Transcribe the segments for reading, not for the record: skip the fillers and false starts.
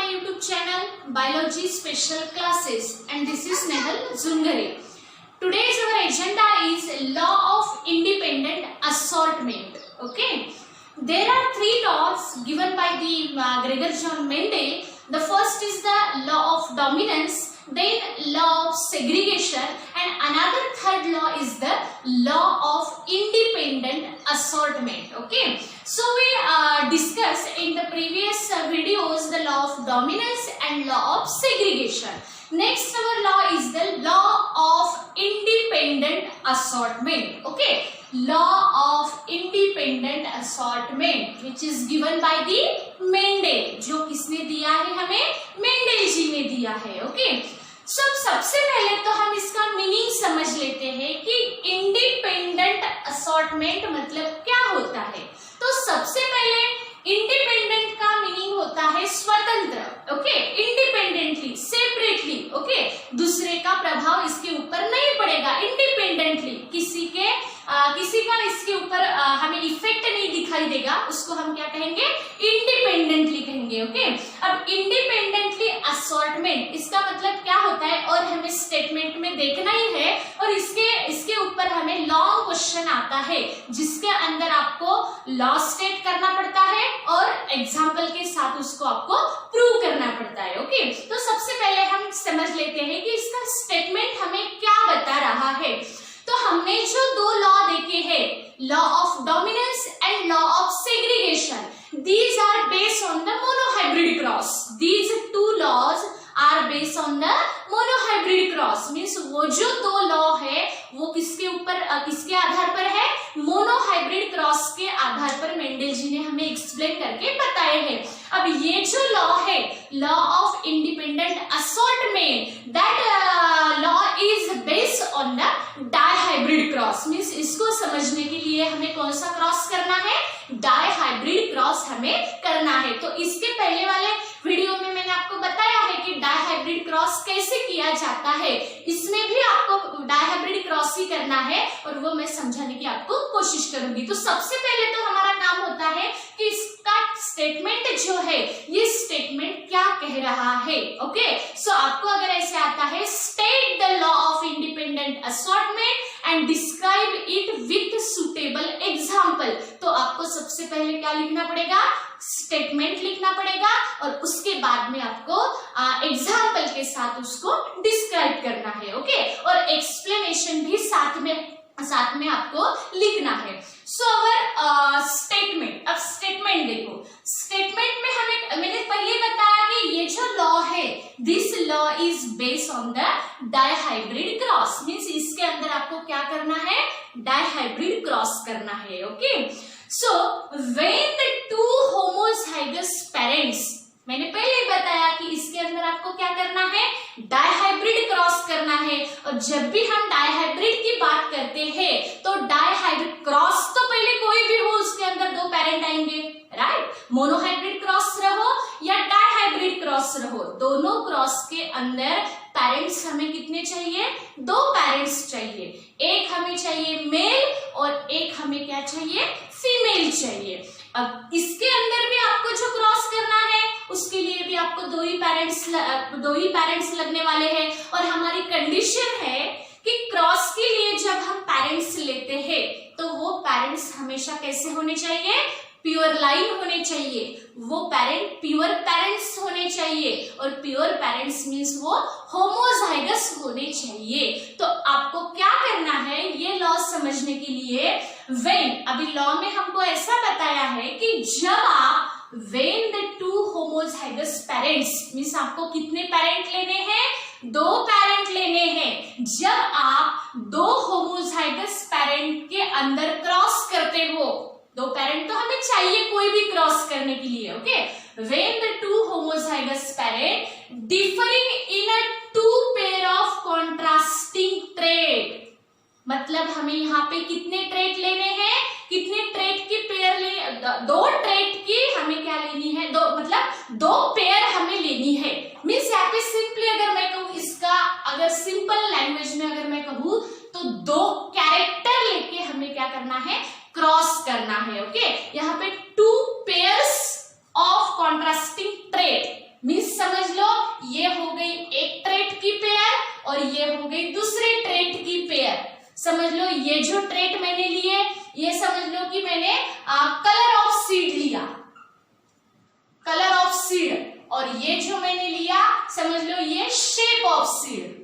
YouTube channel Biology Special Classes, and this is Nehal Zungare. Today's our agenda is law of independent assortment. Okay, there are three laws given by the Gregor John Mendel. The first is the law of dominance, then law of segregation, and another third law is the law of independent assortment. Okay, so we discussed in the previous videos the law of dominance and law of segregation. Next our law is the law of independent assortment. Okay, law of independent assortment which is given by the Mendel. जो किसने दिया है हमें? Mendel जी ने दिया है. Okay, सबसे पहले तो हम इसका मीनिंग समझ लेते हैं कि इंडिपेंडेंट असॉर्टमेंट मतलब क्या होता है. तो सबसे पहले इंडिपेंडेंट का मीनिंग होता है स्वतंत्र. Okay, independently, separately. ओके, दूसरे का प्रभाव इसके ऊपर नहीं पड़ेगा. इंडिपेंडेंटली किसी का इसके ऊपर हमें इफेक्ट नहीं दिखाई देगा, उसको हम क्या कहेंगे? इंडिपेंडेंटली कहेंगे. ओके, अब इंडिपेंडेंटली असॉर्टमेंट इसका मतलब क्या होता है और हमें स्टेटमेंट में देखना ही है. और इसके ऊपर हमें लॉन्ग क्वेश्चन आता है जिसके अंदर आपको लॉ स्टेट करना पड़ता है और एग्जाम्पल के साथ उसको आपको प्रूव करना पड़ता है. ओके, तो सबसे पहले हम समझ लेते हैं कि इसका स्टेटमेंट हमें क्या बता रहा है. तो हमने जो दो लॉ देखे हैं, law of dominance and law of segregation, these are based on the monohybrid cross. These two laws are based on the monohybrid cross. Means वो जो दो लॉ है वो किसके ऊपर किसके आधार पर है? मोनोहाइब्रिड क्रॉस के आधार पर मेंडल जी ने हमें एक्सप्लेन करके बताए हैं. अब ये जो लॉ है, law of independent assortment, that law is based on the dihybrid cross. Means इसको समझने के लिए हमें कौन सा क्रॉस करना है? डायहाइब्रिड क्रॉस हमें करना है. तो इसके पहले वाले वीडियो में मैंने आपको बताया है कि डायहाइब्रिड क्रॉस कैसे किया जाता है. इसमें भी आपको डायहाइब्रिड क्रॉस ही करना है और वो मैं समझाने की आपको कोशिश करूंगी. तो सबसे पहले तो हमारा काम होता है कि इसका स्टेटमेंट जो है, ये स्टेटमेंट क्या कह रहा है. ओके, सो आपको अगर ऐसे आता है, state the law of independent assortment and describe it with suitable example, तो आपको सबसे पहले क्या लिखना पड़ेगा? स्टेटमेंट लिखना पड़ेगा और उसके बाद में आपको एग्जाम्पल के साथ उसको डिस्क्राइब करना है. ओके, और एक्सप्लेनेशन भी साथ में आपको लिखना है. सो अवर स्टेटमेंट, अब स्टेटमेंट देखो, स्टेटमेंट में मैंने पहले बताया कि ये जो लॉ है, this law is based on the dihybrid cross. Means इसके अंदर आपको क्या करना है? डायहाइब्रिड क्रॉस करना है. Okay, so when the two homozygous parents, मैंने पहले ही बताया कि इसके अंदर आपको क्या करना है? डायहाइब्रिड क्रॉस करना है. और जब भी हम डायहाइब्रिड की बात करते हैं तो डायहाइब्रिड क्रॉस तो पहले कोई भी हो उसके अंदर दो पेरेंट आएंगे, राइट? मोनोहाइब्रिड क्रॉस रहो या डायहाइब्रिड क्रॉस रहो, दोनों क्रॉस के अंदर पेरेंट्स हमें कितने चाहिए? दो पेरेंट्स चाहिए. एक हमें चाहिए मेल और एक हमें क्या चाहिए? फीमेल चाहिए. अब इसके अंदर भी आपको जो क्रॉस करना है उसके लिए भी आपको दो ही पेरेंट्स लगने वाले हैं. और हमारी कंडीशन है कि क्रॉस के लिए जब हम पेरेंट्स लेते हैं तो वो पेरेंट्स हमेशा कैसे होने चाहिए? प्योर लाइन होने चाहिए. वो पेरेंट प्योर पेरेंट्स होने चाहिए और प्योर पेरेंट्स मींस वो होमोजाइगस होने चाहिए. तो आपको क्या करना है ये लॉ समझने के लिए? व्हेन, अभी लॉ में हमको ऐसा बताया है कि जब आप when the two homozygous parents, means आपको कितने पेरेंट लेने हैं? दो पेरेंट लेने हैं. जब आप दो होमोजाइगस पेरेंट के अंदर क्रॉस करते हो, दो पेरेंट तो हमें चाहिए कोई भी क्रॉस करने के लिए. Okay, when the two homozygous parent differing in a two pair of contrasting trait, मतलब हमें यहाँ पे कितने ट्रेट लेने हैं? कितने ट्रेट की पेयर दो ट्रेट की हमें क्या लेनी है? मतलब दो पेयर हमें लेनी है. मीन्स यहाँ पे सिंपली अगर मैं कहूँ, इसका अगर सिंपल लैंग्वेज में अगर मैं कहूँ तो दो कैरेक्टर लेके हमें क्या करना है? क्रॉस करना है. ओके, यहाँ पे two pairs of contrasting trait means ये जो मैंने लिया समझ लो ये शेप ऑफ सीड।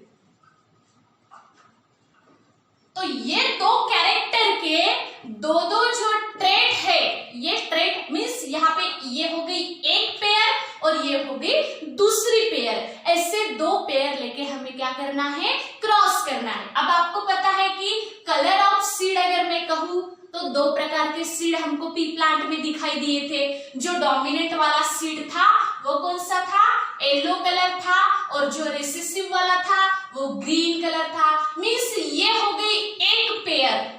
तो ये दो कैरेक्टर के दो दो जो ट्रेट है, ये ट्रेट मीन्स यहाँ पे ये हो गई एक पेयर और ये हो गई दूसरी पेयर। ऐसे दो पेयर लेके हमें क्या करना है, क्रॉस करना है। अब आपको पता है कि कलर ऑफ सीड अगर मैं कहूं तो दो प्रकार के सीड हमको पी प्लांट में दिखाई दिए थे। जो डोमिनेंट वाला सीड था वो कौन सा था, येलो कलर था, और जो रिसेसिव वाला था वो ग्रीन कलर था। मीन्स ये हो गई एक पेयर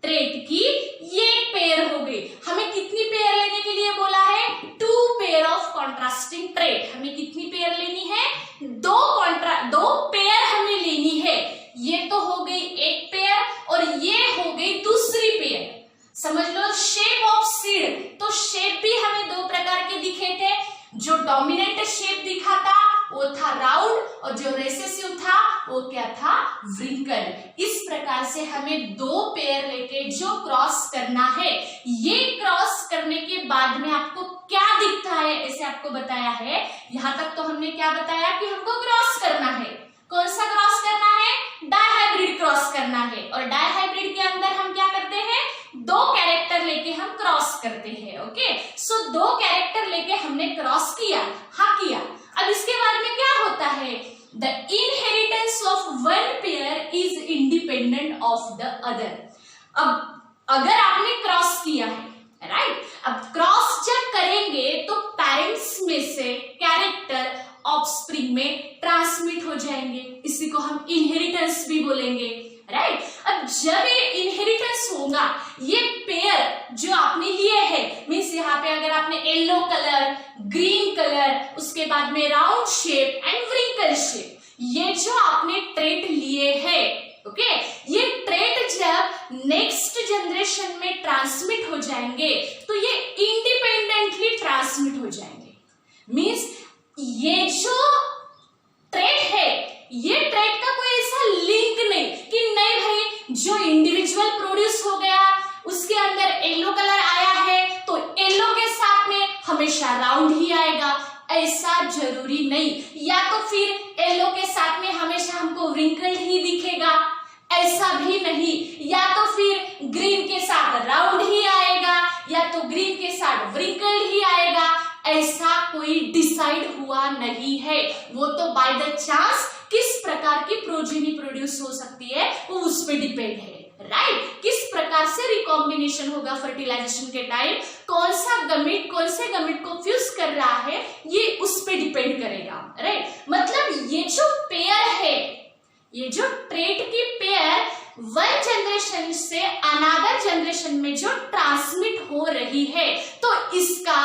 ट्रेट की, ये पेयर हो गई। हमें कितनी पेयर लेने के लिए बोला है, 2 पेयर ऑफ कॉन्ट्रास्टिंग ट्रेट। हमें कितनी पेयर लेनी है, दो पेयर हमें लेनी है। ये तो हो गई एक पेयर और ये हो गई दूसरी पेयर। समझ लो शेप ऑफ सीड, तो शेप भी हमें दो प्रकार के दिखे थे। जो डोमिनेंट शेप दिखा था वो था राउंड, और जो रेसेसिव था वो क्या था, व्रिंकल। इस प्रकार से हमें दो पेयर लेके जो क्रॉस करना है, ये क्रॉस करने के बाद में आपको क्या दिखता है ऐसे आपको बताया है। यहां तक तो हमने क्या बताया कि हमको क्रॉस करना है। कौन सा क्रॉस करना है, डायहाइब्रिड क्रॉस करना है। और डायहाइब्रिड के अंदर हम क्या करते हैं, दो कैरेक्टर लेके हम क्रॉस करते हैं। ओके, सो दो कैरेक्टर लेके हमने क्रॉस किया, हाँ किया। अब इसके बाद में क्या होता है, the inheritance of one pair is independent of the other. अब अगर आपने क्रॉस किया है, राइट, अब क्रॉस जब करेंगे तो पेरेंट्स में से कैरेक्टर ऑफस्प्रिंग में ट्रांसमिट हो जाएंगे। इसी को हम इनहेरिटेंस भी बोलेंगे, राइट। अब जब ये इनहेरिटेंस होगा, ये पेयर जो आपने लिए है, मीन्स यहाँ पे अगर आपने येलो कलर, ग्रीन कलर, उसके बाद में round shape and wrinkle shape, ये जो आपने ट्रेट लिए हैं, ओके, ये ट्रेट जब नेक्स्ट जनरेशन में ट्रांसमिट हो जाएंगे तो ये इंडिपेंडेंटली ट्रांसमिट हो जाएंगे। मीन्स ये जो ट्रेट है, ये ट्रेट का कोई ऐसा लिंक नहीं कि नहीं भाई जो इंडिविजुअल प्रोड्यूस हो गया उसके अंदर येलो कलर आया है तो येलो के साथ में हमेशा राउंड ही आएगा, ऐसा जरूरी नहीं। या तो फिर येलो के साथ में हमेशा हमको व्रिंकल ही दिखेगा, ऐसा भी नहीं। या तो फिर ग्रीन के साथ राउंड ही आएगा, या तो ग्रीन के साथ व्रिंकल ही आएगा, ऐसा कोई डिसाइड हुआ नहीं है। वो तो बाय द चांस किस प्रकार की प्रोजेनी प्रोड्यूस हो सकती है वो उस पे डिपेंड है, राइट। किस प्रकार से रिकॉम्बिनेशन होगा फर्टिलाइजेशन के टाइम, कौन सा गमीट कौन से गमीट को फ्यूज कर रहा है, ये उस पे डिपेंड करेगा, राइट। मतलब ये जो पेयर है, ये जो ट्रेट की पेयर वन जनरेशन से अनदर जनरेशन में जो ट्रांसमिट हो रही है, तो इसका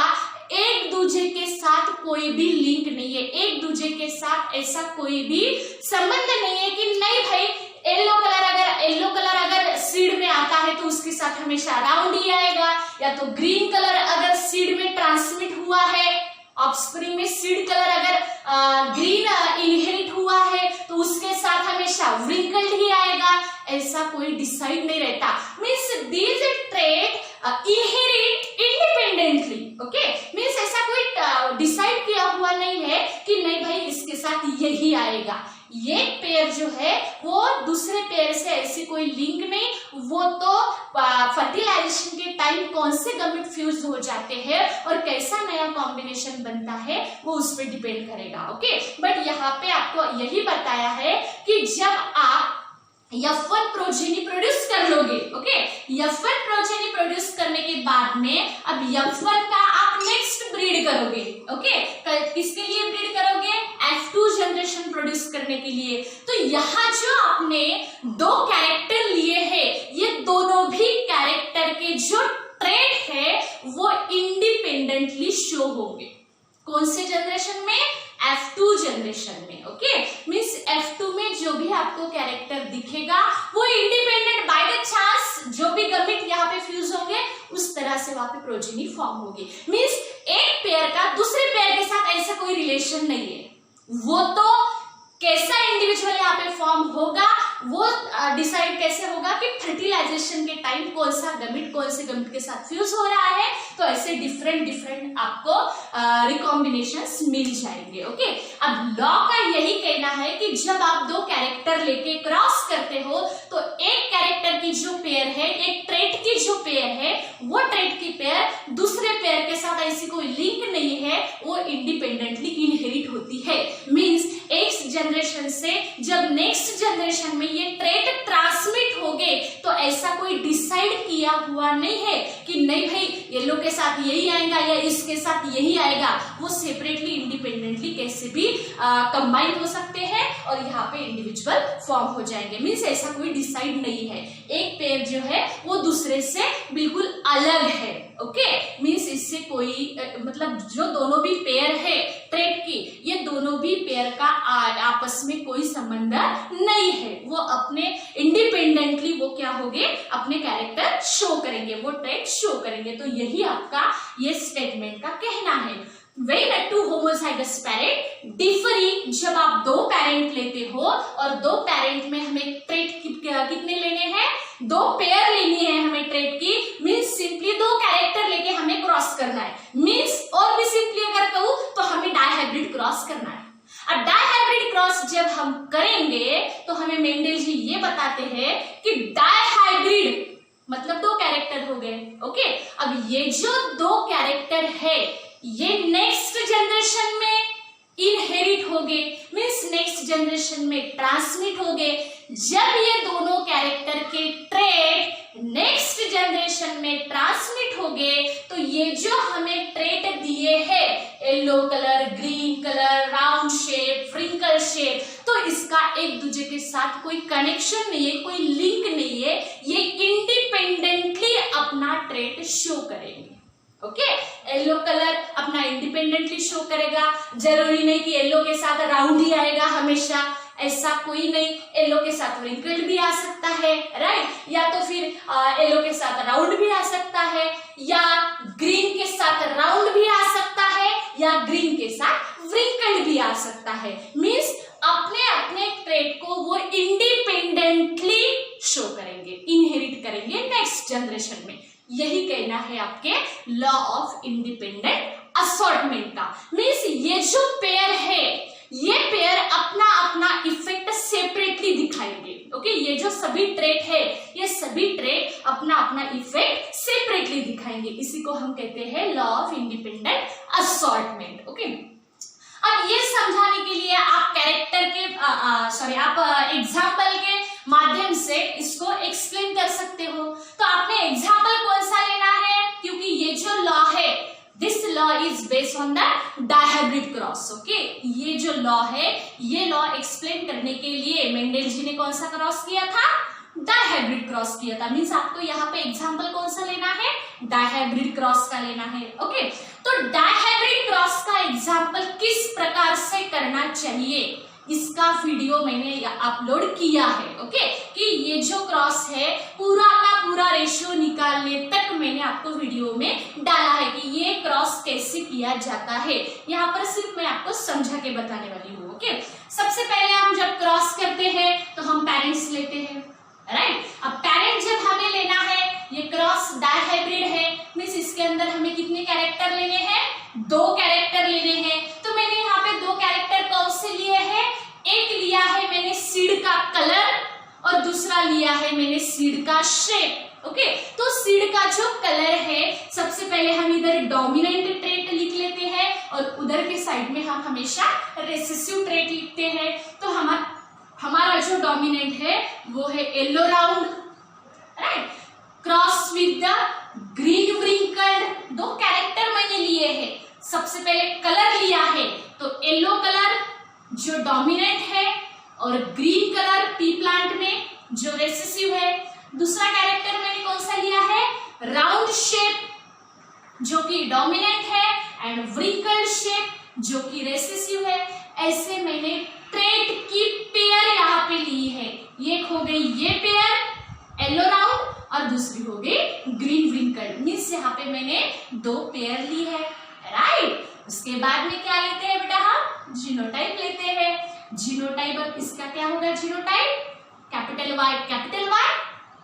एक दूसरे के साथ कोई भी लिंक नहीं है, एक दूसरे के साथ ऐसा कोई भी संबंध नहीं है कि नहीं भाई येलो कलर अगर सीड में आता है तो उसके साथ हमेशा राउंड ही आएगा, या तो ग्रीन कलर अगर सीड में ट्रांसमिट हुआ है, ऑफस्प्रिंग में सीड कलर अगर ग्रीन इनहेरिट हुआ है तो उसके साथ हमेशा व्रिंकल ही आएगा, ऐसा कोई डिसाइड नहीं रहता। Means these trait inherit independently, okay. Means ऐसा कोई डिसाइड किया हुआ नहीं है कि नहीं भाई इसके साथ यही आएगा। ये पेयर जो है वो दूसरे पेयर से ऐसी कोई लिंक नहीं, वो तो फर्टिलाइजेशन के टाइम कौन से गमीट फ्यूज हो जाते हैं और कैसा नया कॉम्बिनेशन बनता है वो उस पर डिपेंड करेगा, ओके। बट यहाँ पे आपको यही बताया है कि जब आप F1 प्रोजेनी प्रोड्यूस कर लोगे, ओके, F1 प्रोजेनी प्रोड्यूस करने के बाद में अब F1 का आप नेक्स्ट ब्रीड करोगे, ओके। किसके लिए ब्रीड करोगे, F2 जनरेशन प्रोड्यूस करने के लिए। तो यहाँ जो आपने दो कैरेक्टर लिए हैं, ये दोनों भी कैरेक्टर के जो ट्रेट है वो इंडिपेंडेंटली शो होंगे। कौन से जनरेशन में, F2 जनरेशन में, ओके। मींस F2 में जो भी आपको कैरेक्टर दिखेगा वो इंडिपेंडेंट, बाय द चांस जो भी गमीट यहाँ पे फ्यूज होंगे उस तरह से वहां पे प्रोजेनी फॉर्म होगी। मींस एक पेयर का दूसरे पेयर के साथ ऐसा कोई रिलेशन नहीं है, वो तो कैसा इंडिविजुअल यहाँ पे फॉर्म होगा वो डिसाइड कैसे होगा कि फर्टिलाइजेशन के टाइम कौन सा गमीट कौन से गमीट के साथ फ्यूज हो रहा है। तो ऐसे डिफरेंट आपको रिकॉम्बिनेशंस मिल जाएंगे। ओके, अब लॉ का यही कहना है कि जब आप दो कैरेक्टर लेके क्रॉस करते हो तो एक कैरेक्टर की जो पेयर है, एक ट्रेट की जो पेयर है, वो ट्रेट की पेयर दूसरे पेयर के साथ ऐसी कोई लिंक नहीं है, वो इंडिपेंडेंटली इनहेरिट होती है। मींस एक जनरेशन से जब नेक्स्ट जनरेशन में ये ट्रेट ट्रांसमिट होंगे तो ऐसा कोई डिसाइड किया हुआ नहीं है कि नहीं भाई येलो के साथ यही आएगा या इसके साथ यही आएगा। वो सेपरेटली इंडिपेंडेंटली कैसे भी कंबाइन हो सकते हैं और यहाँ पे इंडिविजुअल फॉर्म हो जाएंगे। मीन्स ऐसा कोई डिसाइड नहीं है, एक पेयर जो है वो दूसरे से बिल्कुल अलग है। ओके, मीन्स इससे कोई मतलब जो दोनों भी पेयर है ट्रेट की, ये दोनों भी पेयर का आपस में कोई संबंध नहीं है। वो अपने इंडिपेंडेंटली वो क्या होंगे, अपने कैरेक्टर शो करेंगे, वो ट्रेट शो करेंगे। तो यही आपका ये स्टेटमेंट का कहना है। When two homozygous parent differing, जब आप दो पेरेंट लेते हो और दो पेरेंट में हमें ट्रेट कितने लेने हैं, दो पेयर लेनी है हमें ट्रेट की। मीन्स सिंपली दो कैरेक्टर लेके हमें क्रॉस करना है। मीन्स और भी सिंपली अगर कहूं तो हमें डायहाइब्रिड क्रॉस करना है। अब डायहाइब्रिड क्रॉस जब हम करेंगे तो हमें मेंडल जी ये बताते हैं कि डायहाइब्रिड मतलब दो कैरेक्टर हो गए। ओके, अब ये जो दो कैरेक्टर है ये नेक्स्ट जनरेशन में इनहेरिट हो गए, मीन्स नेक्स्ट जनरेशन में ट्रांसमिट हो गए। जब ये दोनों कैरेक्टर के ट्रेट नेक्स्ट जनरेशन में ट्रांसमिट हो गए तो ये जो हमें ट्रेट दिए हैं, yellow colour, green colour, round shape, wrinkle shape, तो इसका एक दूसरे के साथ कोई कनेक्शन नहीं है, कोई लिंक नहीं है। ये इंडिपेंडेंटली अपना ट्रेट शो करेंगे। ओके, येलो कलर अपना इंडिपेंडेंटली शो करेगा। जरूरी नहीं कि येलो के साथ राउंड ही आएगा हमेशा, ऐसा कोई नहीं। येलो के साथ रिंकल्ड भी आ सकता है, राइट, या तो फिर येलो के साथ राउंड भी आ सकता है, या ग्रीन के साथ राउंड भी आ सकता है, या ग्रीन के साथ रिंकल्ड भी आ सकता है। मीन्स अपने अपने ट्रेट को वो इंडिपेंडेंटली शो करेंगे, इनहेरिट करेंगे नेक्स्ट जनरेशन में। यही कहना है आपके लॉ ऑफ इंडिपेंडेंट असॉर्टमेंट का। मीन्स ये जो पेयर है ये पेयर अपना अपना इफेक्ट सेपरेटली दिखाएंगे। ओके, ये जो सभी ट्रेट है ये सभी ट्रेट अपना अपना इफेक्ट सेपरेटली दिखाएंगे। इसी को हम कहते हैं law of independent assortment. Okay, अब ये समझाने के लिए आप कैरेक्टर के आप एग्जाम्पल के माध्यम से इसको एक्सप्लेन कर सकते हो। तो आपने एग्जाम्पल कौन सा लेना है, क्योंकि ये जो लॉ है this law is based on the dihybrid cross. Okay, ये जो लॉ है ये लॉ एक्सप्लेन करने के लिए मेंडल जी ने कौन सा क्रॉस किया था, डायहाइब्रिड क्रॉस किया था। मीन्स आपको यहाँ पे एग्जाम्पल कौन सा लेना है, डायहाइब्रिड क्रॉस का लेना है। ओके, तो डायहाइब्रिड क्रॉस का एग्जाम्पल किस प्रकार से करना चाहिए इसका वीडियो मैंने अपलोड किया है। ओके, कि ये जो क्रॉस है पूरा का पूरा रेशियो निकालने तक मैंने आपको वीडियो में डाला है कि ये क्रॉस कैसे किया जाता है। यहाँ पर सिर्फ मैं आपको समझा के बताने वाली हूँ। ओके, सबसे पहले हम जब क्रॉस करते हैं तो हम पेरेंट्स लेते हैं, राइट। अब पेरेंट जब हमें लेना है, ये क्रॉस डायहाइब्रिड है, मींस इसके अंदर हमें कितने कैरेक्टर लेने हैं, दो कैरेक्टर लेने हैं। तो मैंने यहाँ पे दो कैरेक्टर कौन से लिए हैं, एक लिया है मैंने सीड का कलर और दूसरा लिया है मैंने सीड का शेप। ओके, तो सीड का जो कलर है सबसे पहले हम इधर डोमिनेंट ट्रेट लिख लेते हैं और उधर के साइड में हम हमेशा रेसेसिव ट्रेट लिखते हैं। तो हमारा जो डोमिनेंट है वो है yellow round, right, cross with the green wrinkled. दो कैरेक्टर मैंने लिए हैं, सबसे पहले कलर लिया है तो येलो कलर जो डोमिनेंट है और ग्रीन कलर पी प्लांट में जो रेसेसिव है। दूसरा कैरेक्टर मैंने कौन सा लिया है, राउंड शेप जो कि डोमिनेंट है एंड व्रिंकल्ड शेप जो कि रेसेसिव है। ऐसे मैंने ट्रेट की पेयर यहाँ पे ली है। एक हो गई ये पेयर येलो राउंड और दूसरी हो गई ग्रीन व्रिंकल्ड। मीन्स यहाँ पे मैंने दो पेयर ली है, राइट। उसके बाद में क्या लेते हैं बेटा, हम जीनोटाइप लेते हैं। जीनोटाइप, अब इसका क्या होगा genotype, capital Y,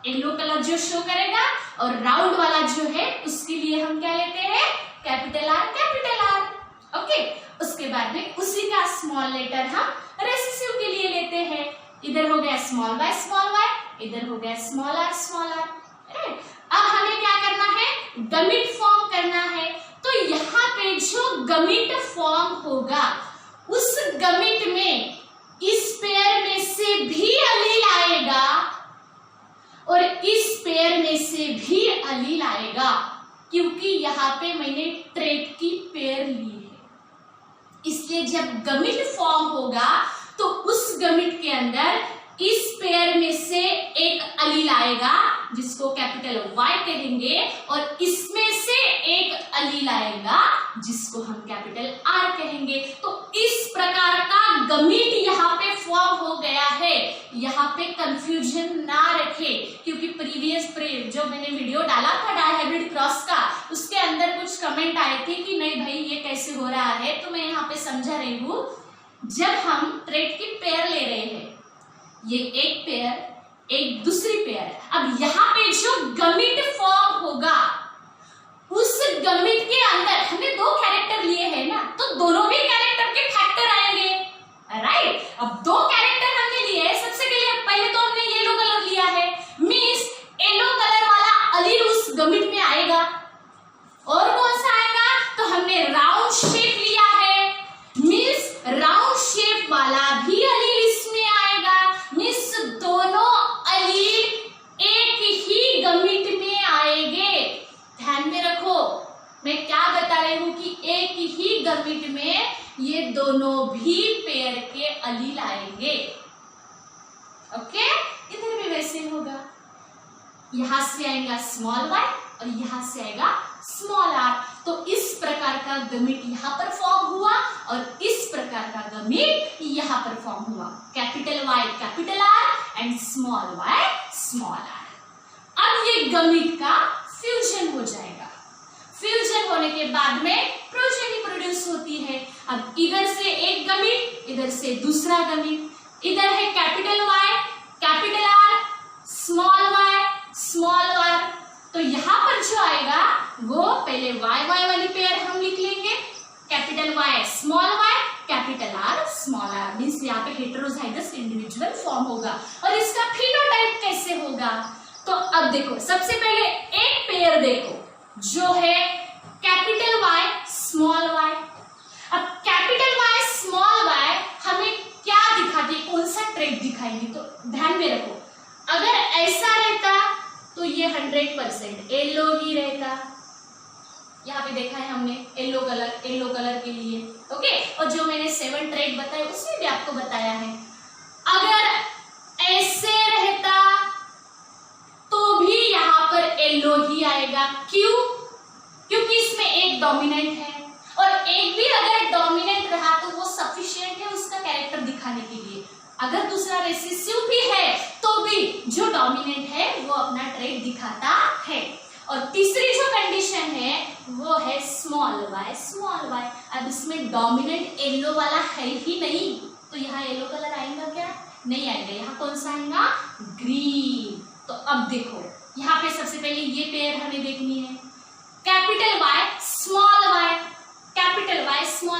yellow colour जो शो करेगा, और राउंड वाला जो है उसके लिए हम क्या लेते हैं, कैपिटल आर। ओके, उसके बाद में उसी का स्मॉल लेटर हम रेसेसिव के लिए लेते हैं। इधर हो गया स्मॉल वाई, इधर हो गया स्मॉल आर। अब हमें क्या करना है, गमिट फॉर्म करना है। तो यहाँ पे जो गमिट फॉर्म होगा उस गमिट में इस पेयर में से भी अलील आएगा और इस पेयर में से भी अलील आएगा, क्योंकि यहाँ पे मैंने ट्रेट की पेयर ली है। इसलिए जब गमिट फॉर्म होगा तो उस गमिट के अंदर इस पेयर में से एक अलील आएगा जिसको कैपिटल वाई कहेंगे, और इसमें से एक अलील आएगा जिसको हम कैपिटल आर कहेंगे। तो इस प्रकार का गमिट यहाँ पे फॉर्म हो गया है। यहाँ पे कंफ्यूजन ना रखे, क्योंकि प्रीवियस जो मैंने वीडियो डाला था डायहाइब्रिड क्रॉस का, उसके अंदर कुछ कमेंट आए थे कि नहीं भाई ये कैसे हो रहा है। तो मैं यहाँ पे समझा रही हूँ, जब हम ट्रेट की पेयर ले रहे हैं, ये एक पेयर एक दूसरी पेयर, अब यहाँ पे जो गमिट फॉर्म होगा उस गमिट के अंदर हमने दो कैरेक्टर लिए हैं ना, तो दोनों भी कैरेक्टर के फैक्टर आएंगे, राइट। अब दो कैरेक्टर हमने लिए, सबसे पहले तो हमने येलो कलर लिया है, मींस येलो कलर वाला अलील उस गमिट में आएगा। और कौन सा आएगा, तो हमने राउंड शेप लिया है, मींस राउंड शेप वाला भी अलील इसमें आएगा। मींस दोनों अलील एक ही गमिट में आएंगे। ध्यान में रखो मैं क्या बता रही हूं कि एक ही गमिट में ये दोनों भी पेयर के अलील आएंगे। ओके, इधर भी वैसे होगा, यहां से आएगा स्मॉल वाई और यहां से आएगा स्मॉल आर। तो इस प्रकार का गमिट यहाँ पर फॉर्म हुआ और इस प्रकार का गमिट यहाँ पर फॉर्म हुआ, capital Y capital R and small Y small R. अब ये गमिट का फ्यूजन हो जाएगा। फ्यूजन होने के बाद में प्रोजेनी प्रोड्यूस होती है। अब इधर से एक गमिट, इधर से दूसरा गमिट, इधर है capital Y capital R small R. तो यहाँ पर जो आएगा वो पहले वाई वाली पेयर हम लिख लेंगे, capital Y capital R small R, means यहाँ पे हेटेरोजाइगस इंडिविजुअल फॉर्म होगा। और इसका फिनोटाइप कैसे होगा, तो अब देखो सबसे पहले एक पेयर देखो जो है कैपिटल वाई स्मॉल वाई। अब कैपिटल वाई स्मॉल वाई हमें क्या दिखाती, कौन सा ट्रेट दिखाएंगे, तो ध्यान में रखो, अगर ऐसा रहता तो ये 100% येलो ही रहता। यहाँ पे देखा है हमने येलो कलर के लिए, ओके। और जो मैंने 7 ट्रेट बताए उसमें भी आपको बताया है, अगर ऐसे रहता तो भी यहाँ पर येलो ही आएगा। क्यों, क्योंकि इसमें एक डोमिनेंट है, और एक भी अगर डोमिनेंट रहा तो वो सफिशिएंट है उसका कैरेक्टर दिखाने के लिए। अगर दूसरा रेसेसिव भी है तो भी जो डोमिनेंट है वो अपना ट्रेट दिखाता है। और तीसरी जो कंडीशन है वो है स्मॉल वाई। अब इसमें डोमिनेंट येलो वाला है ही नहीं, तो यहाँ येलो कलर आएगा क्या, नहीं आएगा। यहाँ कौन सा आएगा, ग्रीन। तो अब देखो यहाँ पे सबसे पहले ये पेयर हमें देखनी है, कैपिटल वाई स्मॉल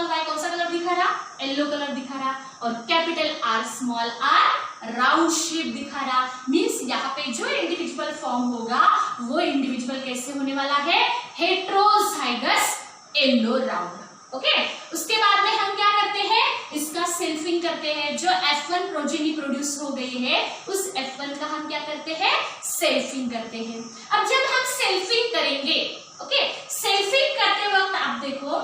वाई कौन सा कलर दिखा रहा, येलो कलर दिखा रहा, और capital R small R round shape दिखा रहा। मींस यहाँ पे जो इंडिविजुअल फॉर्म होगा वो इंडिविजुअल कैसे होने वाला है, हेटेरोजाइगस येलो राउंड। ओके, उसके बाद में हम क्या करते हैं, इसका सेल्फिंग करते हैं। जो F1 प्रोजेनी प्रोड्यूस हो गई है उस F1 का हम क्या करते हैं, सेल्फिंग करते हैं। अब जब हम सेल्फिंग करेंगे, ओके, सेल्फिंग करते वक्त आप देखो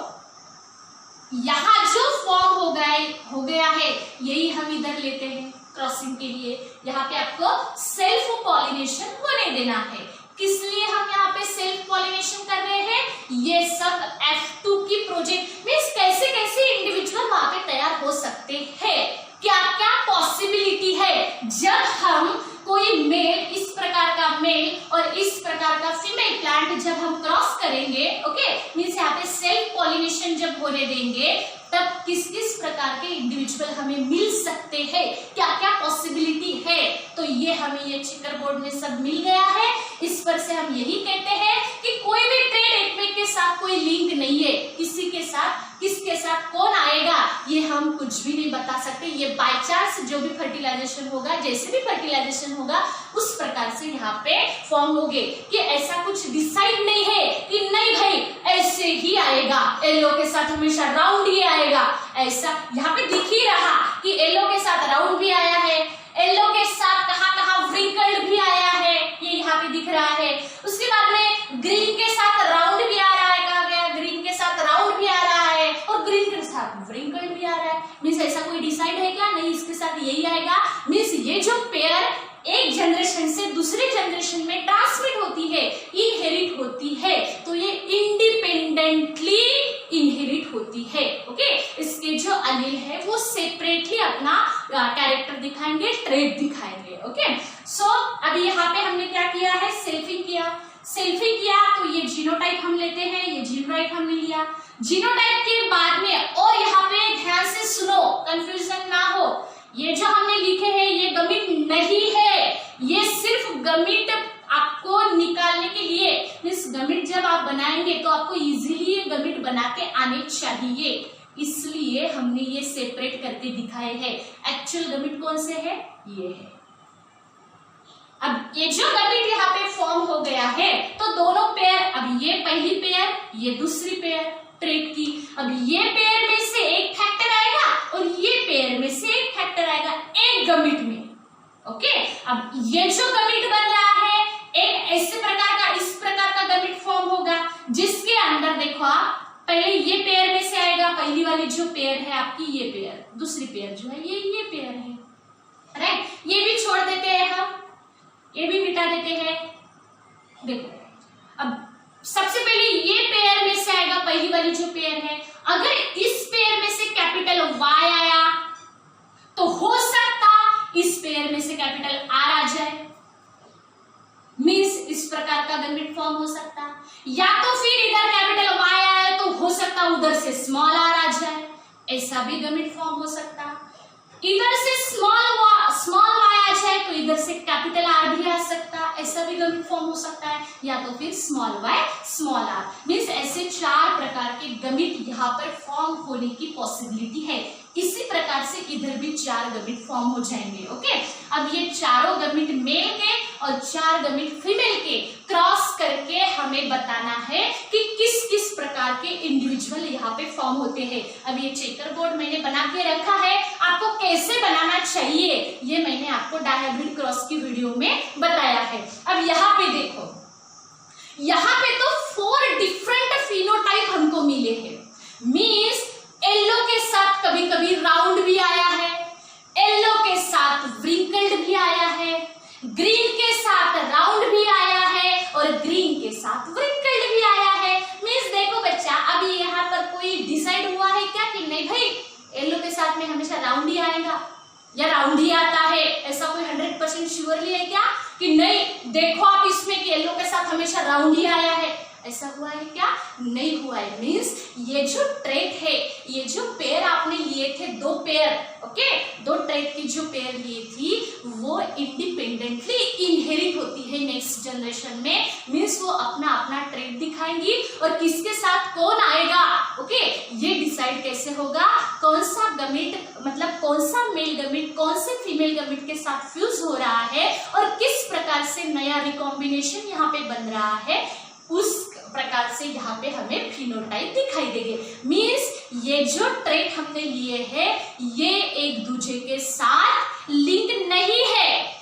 यहाँ जो फॉर्म हो गया है यही हम इधर लेते हैं क्रॉसिंग के लिए। यहाँ पे आपको सेल्फ पॉलिनेशन होने देना है। किस लिए हम यहाँ पे सेल्फ पॉलिनेशन कर रहे हैं, ये सब F2 की प्रोजेक्ट मींस कैसे कैसे इंडिविजुअल वहां पे तैयार हो सकते हैं, क्या क्या पॉसिबिलिटी है जब हम कोई मेल, इस प्रकार का मेल और इस प्रकार का फीमेल प्लांट जब हम क्रॉस करेंगे, ओके, मींस यहाँ पे सेल्फ पॉलिनेशन जब होने देंगे तब किस किस प्रकार के इंडिविजुअल हमें मिल सकते हैं, क्या क्या पॉसिबिलिटी है। तो ये हमें ये चेकर बोर्ड में सब मिल गया है। इस पर से हम यही कहते हैं कि कोई भी ट्रेड एक के साथ कोई लिंक नहीं है, किसी के साथ किसके साथ कौन आएगा ये हम कुछ भी नहीं बता सकते। ये बाय चांस जो भी फर्टिलाइजेशन होगा, जैसे भी फर्टिलाइजेशन होगा उस प्रकार से यहाँ पे फॉर्म होंगे, कि ऐसा कुछ डिसाइड नहीं है कि नहीं भाई ऐसे ही आएगा, येलो के साथ हमेशा राउंड ही आएगा। ऐसा यहाँ पे दिख ही रहा कि येलो के साथ राउंड भी आया है, येलो के साथ कहाँ कहाँ व्रिंकल्ड भी आया है, ये यहाँ पे दिख रहा है। उसके बाद में ग्रीन के साथ राउंड भी आ रहा है, कहा गया ग्रीन के साथ राउंड भी आ रहा है और ग्रीन के साथ व्रिंकल्ड भी आ रहा है। मीन्स ऐसा कोई डिसाइड है क्या? नहीं, इसके साथ यही आएगा। मीन्स ये जो पेयर एक जनरेशन से दूसरे जनरेशन में ट्रांसमिट होती है, इनहेरिट होती है, तो ये इंडिपेंडेंटली इनहेरिट होती है। ओके, इसके जो अलील है वो सेपरेटली अपना कैरेक्टर दिखाएंगे, ट्रेट दिखाएंगे। ओके, सो अभी यहाँ पे हमने क्या किया है? सेल्फिंग किया। सेल्फिंग किया तो ये जीनोटाइप हम लेते हैं, ये जीनोटाइप हमने लिया। जीनोटाइप के बाद में और यहाँ पे ध्यान से सुनो, कंफ्यूजन ना हो, ये जो हमने लिखे हैं ये गमिट नहीं है, ये सिर्फ गमिट आपको निकालने के लिए, मीन्स गमिट जब आप बनाएंगे तो आपको इजीली ये गमिट बना के आने चाहिए, इसलिए हमने ये सेपरेट करके दिखाए हैं। एक्चुअल गमिट कौन से है? ये है। अब ये जो गमिट यहाँ पे फॉर्म हो गया है तो दोनों पेयर, अब ये पहली पेयर, ये दूसरी पेयर ट्रेट की, अब ये पेयर में से एक फैक्टर आएगा और ये पेयर में से एक फैक्टर आएगा एक गमिट में। ओके, अब ये जो गमिट बन रहा है एक ऐसे प्रकार का, इस प्रकार का गमिट फॉर्म होगा जिसके अंदर देखो आप, पहले ये पेयर में से आएगा, पहली वाली जो पेयर है आपकी ये पेयर, दूसरी पेयर जो है ये पेयर है, राइट। ये भी छोड़ देते हैं हम, ये भी मिटा देते हैं। देखो अब सबसे पहले ये पेयर में से आएगा, पहली वाली जो पेयर है, अगर इस पेयर में से कैपिटल Y आया तो हो सकता इस पेयर में से कैपिटल R आ जाए, मींस इस प्रकार का गमिट फॉर्म हो सकता, या तो फिर इधर कैपिटल Y आया तो हो सकता उधर से स्मॉल r आ जाए, ऐसा भी गमिट फॉर्म हो सकता। इधर से स्मॉल y आ जाए तो इधर से कैपिटल R भी आ सकता, ऐसा भी गमिट फॉर्म हो सकता है, या तो फिर small y small r, means ऐसे चार प्रकार के गमिट यहाँ पर फॉर्म होने की पॉसिबिलिटी है। इसी प्रकार से इधर भी चार गमिट फॉर्म हो जाएंगे। ओके, अब ये चारों गमिट मेल के और चार गमिट फीमेल के क्रॉस करके हमें बताना है कि किस किस प्रकार के इंडिविजुअल यहाँ पे फॉर्म होते हैं। अब ये चेकर बोर्ड मैंने बना के रखा है, आपको कैसे बनाना चाहिए ये मैंने आपको डायहाइब्रिड क्रॉस की वीडियो में बताया है। अब यहाँ पे देखो, यहाँ पे तो 4 डिफरेंट फिनोटाइप हमको मिले हैं, मींस येलो के साथ कभी कभी राउंड भी आया है, येलो के साथ व्रिंकल्ड भी आया है, ग्रीन के साथ राउंड भी आया है और ग्रीन के साथ व्रिंकल्ड भी आया है। मींस देखो बच्चा, अभी यहाँ पर कोई डिसाइड हुआ है क्या कि नहीं भाई येलो के साथ में हमेशा राउंड ही आएगा या राउंड ही आता है, ऐसा कोई 100% श्योरली है क्या कि नहीं? देखो आप इसमें कि येलो के साथ हमेशा राउंड ही आया है, ऐसा हुआ है क्या? नहीं हुआ है। मींस ये जो ट्रेट है, ये जो पेयर आपने लिए थे, 2 पेयर, ओके, 2 ट्रेट की जो पेयर लिए थी वो इंडिपेंडेंटली इनहेरिट होती है नेक्स्ट जनरेशन में, मींस वो अपना अपना ट्रेट दिखाएंगी और किसके साथ कौन आएगा, ओके, ये डिसाइड कैसे होगा, कौन सा गमिट, मतलब कौन सा मेल गमिट कौन से फीमेल गमिट के साथ फ्यूज हो रहा है और किस प्रकार से नया रिकॉम्बिनेशन यहाँ पे बन रहा है, उस प्रकार से यहाँ पे हमें फिनोटाइप दिखाई देंगे। मींस ये जो ट्रेट हमने लिए हैं ये एक दूसरे के साथ लिंक नहीं है,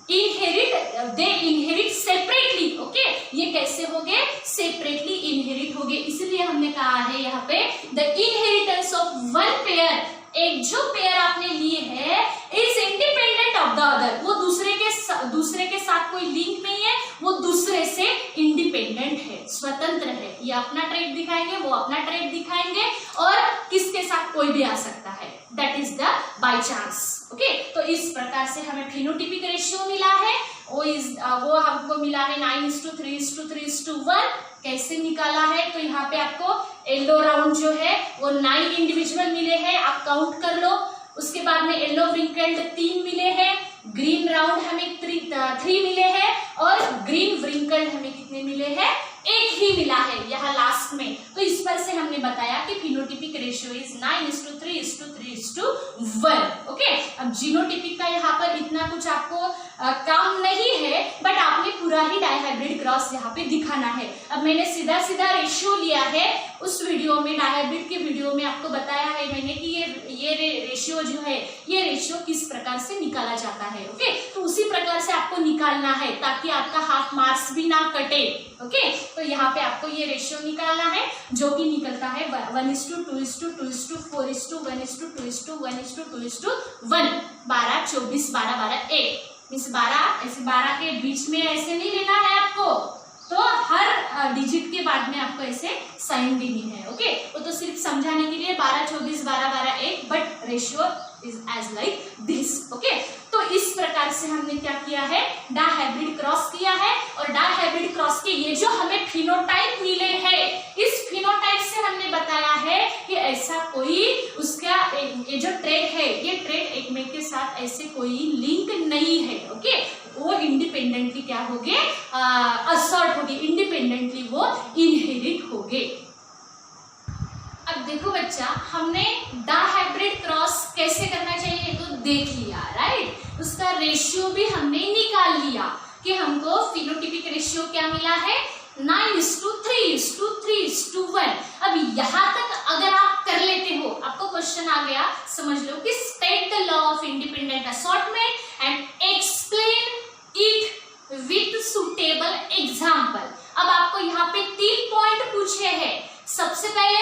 दे इनहेरिट सेपरेटली। ओके, ये कैसे हो गए? सेपरेटली इनहेरिट हो गए, इसलिए हमने कहा है यहाँ पे the inheritance of one pair, एक जो पेयर आपने लिए है is independent of the other, वो दूसरे के साथ कोई लिंक नहीं है, वो दूसरे से इंडिपेंडेंट है, स्वतंत्र है। ये अपना ट्रेट दिखाएंगे, वो अपना ट्रेट दिखाएंगे और किसके साथ कोई भी आ सकता है, that is the by chance. Okay, तो इस प्रकार से हमें फिनोटिपिक रेशियो मिला है, वो हमको मिला है 9:3:3:1। कैसे निकाला है? तो यहाँ पे आपको येलो राउंड जो है वो 9 इंडिविजुअल मिले हैं, आप काउंट कर लो। उसके बाद में येलो व्रिंकल्ड 3 मिले हैं, ग्रीन राउंड हमें 3 मिले हैं और ग्रीन व्रिंकल्ड हमें कितने मिले हैं, 1 ही मिला है यहाँ लास्ट में। तो इस पर से हमने बताया कि फिनोटिपिक रेशियो इज 9:3:3:1। ओके, अब जीनोटिपिक का यहाँ पर इतना कुछ आपको काम नहीं है, बट आपने पूरा ही डायहाइब्रिड क्रॉस यहाँ पे दिखाना है। अब मैंने सीधा सीधा रेशियो लिया है, उस वीडियो में डायहाइब्रिड के वीडियो में आपको बताया है मैंने कि ये रेशियो जो है, ये रेशियो किस प्रकार से निकाला जाता है। ओके, तो उसी प्रकार से आपको निकालना है ताकि आपका हाफ मार्क्स भी ना कटे। ओके, तो यहाँ पे आपको ये रेशियो निकालना है जो कि निकलता है 1:2:2:4:1:2:1:2:1 12 24 12 12 1 मीन्स 12 ऐसे 12 के बीच में ऐसे नहीं लेना है आपको, तो हर डिजिट के बाद में आपको ऐसे साइन देनी है। ओके, वो तो सिर्फ समझाने के लिए 12 24 12 12 1, but ratio is as like this. Okay, तो इस प्रकार से हमने क्या किया है, डायहाइब्रिड क्रॉस किया है। और डायहाइब्रिड क्रॉस के ये जो हमें फिनोटाइप मिले हैं, इस फिनोटाइप से हमने बताया है कि ऐसा कोई उसका ये जो ट्रेट है, ये ट्रेट एक में के साथ ऐसे कोई लिंक नहीं है। ओके, वो इंडिपेंडेंटली क्या होंगे, असॉर्ट होगी, इंडिपेंडेंटली वो इनहेरिट होंगे। अब देखो बच्चा, हमने डायहाइब्रिड क्रॉस कैसे करना चाहिए तो देख लिया, राइट। उसका रेशियो भी हमने निकाल लिया कि हमको फिनोटिपिक रेशियो क्या मिला है, 9:3:3:1। अब यहाँ तक अगर आप कर लेते हो, आपको क्वेश्चन आ गया, समझ लो कि state the law of independent assortment and explain it with suitable example. अब आपको यहाँ पे 3 पॉइंट पूछे हैं। सबसे पहले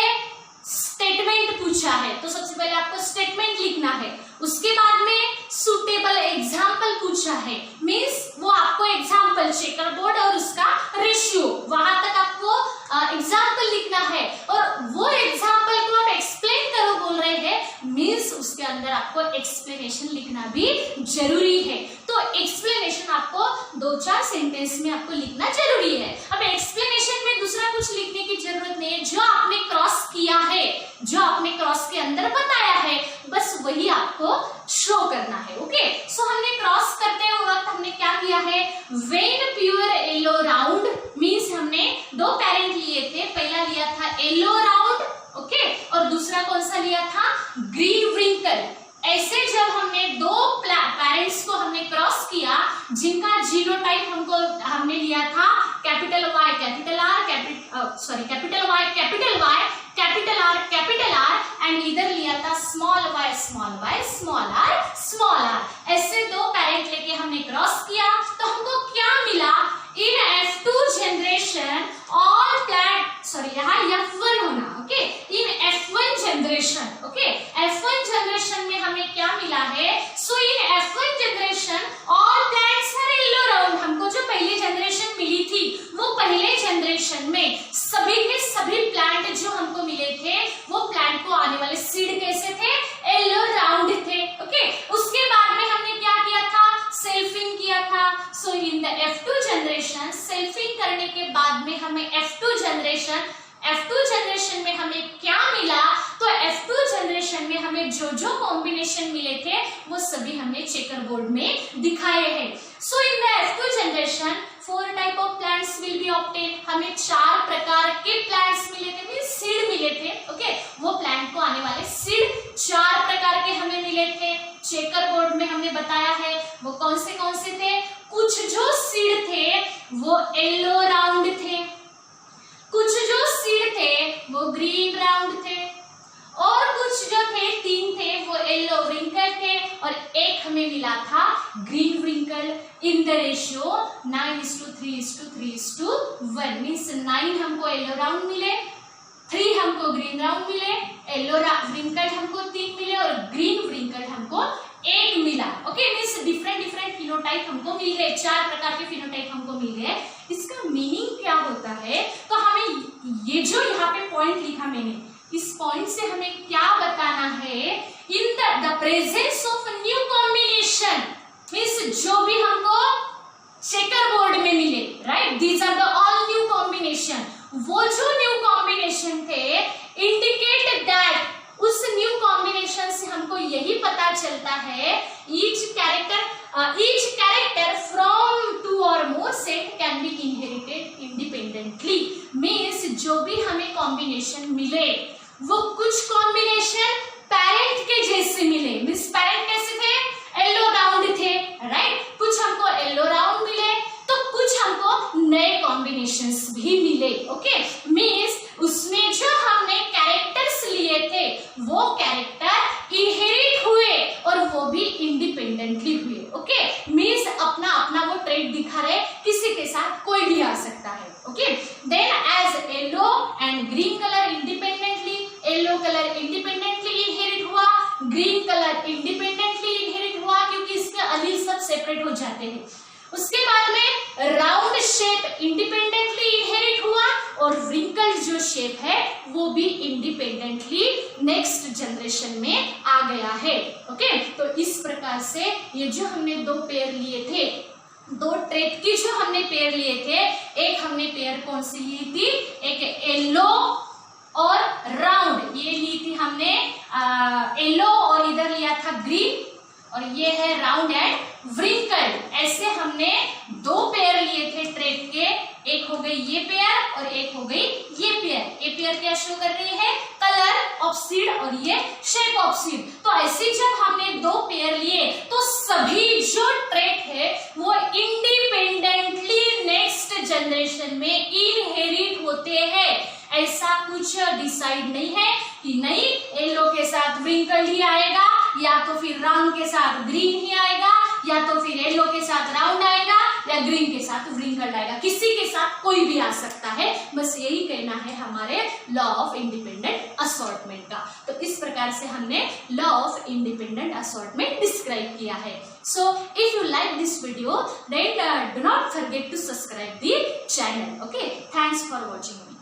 स्टेटमेंट पूछा है, तो सबसे पहले आपको स्टेटमेंट लिखना है। उसके बाद में सुटेबल एग्जाम्पल पूछा है, मींस वो आपको एग्जाम्पल चेकर बोर्ड और उसका रेशियो, वहां तक आपको एग्जाम्पल लिखना है। और वो एग्जाम्पल को आप एक्सप्लेन करो बोल रहे हैं, मींस उसके अंदर आपको एक्सप्लेनेशन लिखना भी जरूरी है। तो एक्सप्लेनेशन आपको 2-4 सेंटेंस में आपको लिखना जरूरी है। अब एक्सप्लेनेशन में दूसरा कुछ लिखने की जरूरत नहीं है, जो आपने क्रॉस किया है, जो आपने क्रॉस के अंदर बताया है, बस वही आपको शो करना है। ओके, सो हमने क्रॉस करते वक्त हमने क्या किया है, when pure yellow round, means हमने 2 पेरेंट लिए थे, पहला लिया था येलो राउंड, ओके, और दूसरा कौन सा लिया था, ग्रीन व्रिंकल। ऐसे जब हमने 2 पेरेंट्स को हमने क्रॉस किया, जिनका जीनोटाइप हमने लिया था capital Y capital R capital Y capital Y capital R capital R, and इधर लिया था small y small r small r। ऐसे 2 पेरेंट लेके हमने क्रॉस किया, तो हमको क्या मिला, इन F2 जनरेशन ऑल प्लांट, यहाँ F1 होना, okay, in F1 generation, okay, F1 generation में हमें क्या मिला है, सो इन F1 जनरेशन all plants are yellow round. हमको जो पहली जनरेशन मिली थी, वो पहले जनरेशन में सभी के सभी प्लांट जो हमको मिले थे, वो प्लांट को आने वाले सीड कैसे थे, येलो राउंड थे। ओके, उसके बाद में हमने क्या किया था, सेल्फिंग किया था। So in the F2 generation, selfing करने के बाद में हमें F2 जनरेशन में हमें क्या मिला, तो F2 जनरेशन में हमें जो जो कॉम्बिनेशन मिले थे वो सभी हमने चेकर बोर्ड में दिखाए हैं। So in the F2 generation 4 type of plants will be obtain. हमें 4 प्रकार के प्लांट्स मिले थे, मींस सीड मिले थे। ओके, वो प्लांट को आने वाले सीड 4 प्रकार के हमें मिले थे। चेकर बोर्ड में हमने बताया है वो कौन से थे। कुछ जो सीड थे वो येलो राउंड थे, कुछ जो सीड थे वो ग्रीन राउंड थे, और कुछ जो थे 3 थे वो येलो व्रिंकल थे, और 1 हमें मिला था green wrinkle in the ratio 9:3:3:1। Means 9 हमको येलो राउंड मिले, 3 हमको ग्रीन राउंड मिले, येलो व्रिंकल हमको 3 मिले, और ग्रीन व्रिंकल हमको 1 मिला। ओके, मीन्स डिफरेंट फिनोटाइप हमको मिल गए, 4 प्रकार के फिनोटाइप हमको मिल गए। इसका मीनिंग क्या होता है, तो हमें ये जो यहाँ पे पॉइंट लिखा मैंने, इस पॉइंट से हमें क्या बताना है, in the presence of new combination, means जो भी हमको चेकर बोर्ड में मिले, right, these are the all new combination. वो जो न्यू कॉम्बिनेशन थे इंडिकेट दैट, उस न्यू कॉम्बिनेशन से हमको यही पता चलता है ईच कैरेक्टर कॉम्बिनेशन मिले, वो कुछ कॉम्बिनेशन पेरेंट के जैसे मिले। मीन्स पेरेंट कैसे थे? येलो राउंड थे, राइट। कुछ हमको येलो राउंड मिले, तो कुछ हमको नए कॉम्बिनेशंस भी मिले। ओके, मीन्स उसमें जो हमने कैरेक्टर्स लिए थे वो कैरेक्टर इनहेरिट हुए और वो भी इंडिपेंडेंटली हुए। ओके, मीन्स अपना अपना वो ट्रेड दिखा रहे, किसी के साथ कोई भी आ सकता है। Okay, then as yellow and green colour independently, yellow colour independently inherit हुआ, ग्रीन कलर इंडिपेंडेंटली इनहेरिट हुआ क्योंकि इसके अलील सब सेपरेट हो जाते हैं। उसके बाद में राउंड शेप इंडिपेंडेंटली इनहेरिट हुआ और व्रिंकल जो शेप है वो भी इंडिपेंडेंटली नेक्स्ट जनरेशन में आ गया है। ओके, तो इस प्रकार से ये जो हमने दो पेयर लिए थे, दो ट्रेट की जो हमने पेयर लिए थे, एक हमने पेयर कौन सी ली थी? एक येलो और राउंड, ये ली थी हमने येलो और इधर लिया था ग्रीन, और ये है राउंड एंड व्रिंकल। ऐसे हमने दो पेयर लिए थे ट्रेट के, एक हो गई ये पेयर और एक हो गई ये पेयर। ये पेयर क्या शो कर रही है? कलर ऑफ सीड और ये शेप ऑफ सीड। तो ऐसे जब हमने दो पेयर लिए तो सभी जो ट्रेट है वो इंडिपेंडेंटली नेक्स्ट जनरेशन में इनहेरिट होते हैं। ऐसा कुछ डिसाइड नहीं है कि नहीं येलो के साथ व्रिंकल ही आएगा, या तो फिर राउंड के साथ ग्रीन ही आएगा, या तो फिर येलो के साथ राउंड आएगा, या ग्रीन के साथ व्रिंकल आएगा। किसी के साथ कोई भी आ सकता है। बस यही कहना है हमारे लॉ ऑफ इंडिपेंडेंट असॉर्टमेंट का। तो इस प्रकार से हमने law of independent assortment describe किया है। So if you like this video, then do not forget to subscribe the channel. Okay, thanks for watching.